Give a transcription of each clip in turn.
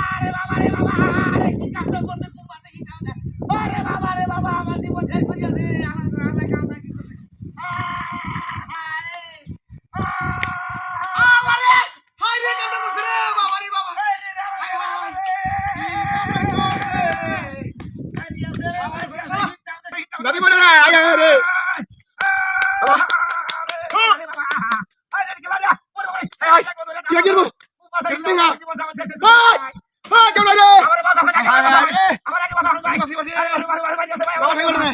আরে বাবা রে বাবা আরে কি কাণ্ড করতে কুমার দেখি যাও না আরে বাবা রে বাবা আমার জীবন শেষ করে দিয়েছে আল্লাহ আল্লাহ কামনা কি করতে আরে হাই রে কাণ্ড করছে রে বাবা রে বাবা হাই হাই দাদি বলে না আয় আয় রে কি করব দেখতে না হাই কেন রে হাই হাই রে বসি বসি বাবা খাই বলে না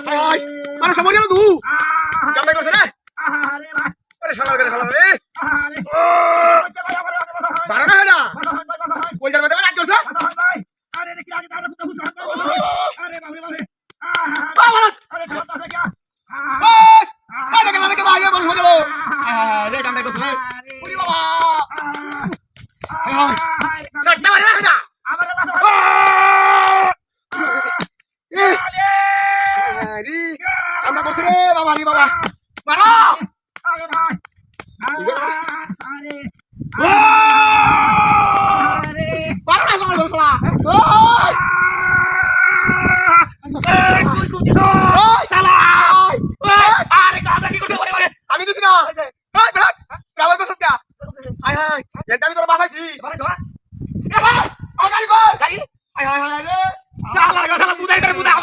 হাই হাই মানে সময় গেল তুই কামড়া করছে রে আরে শালা রে বারো না হেডা কই যাবে দেবে লাগ করছে আরে দেখি আগে তার কুত্তা হুস আরে বাবা রে বাবা বাবা আরে খাতা থেকে আয় দেখে না দেখে বাইরে মানুষ হয়ে গেল রে কামড়া করছে রে ওরে বাবা হাই কাটতে পারে না হেডা আমার বাবা রে কামড়া করছে রে বাবা রে বাবা বারো আরে ভাই আরে আরে বারো না শালা শালা ওই তুই কুতিস শালা আরে কামড়া কি করতে ওরে আমি দিছি না এই বেটা কামড়া করছিস কা হাই হাই এটা আমি তোর বাসাইছি বাবা চলা আমার গাড়ি কর গাড়ি হাই হাই হাই রে শালা শালা বুদাই করে বুদা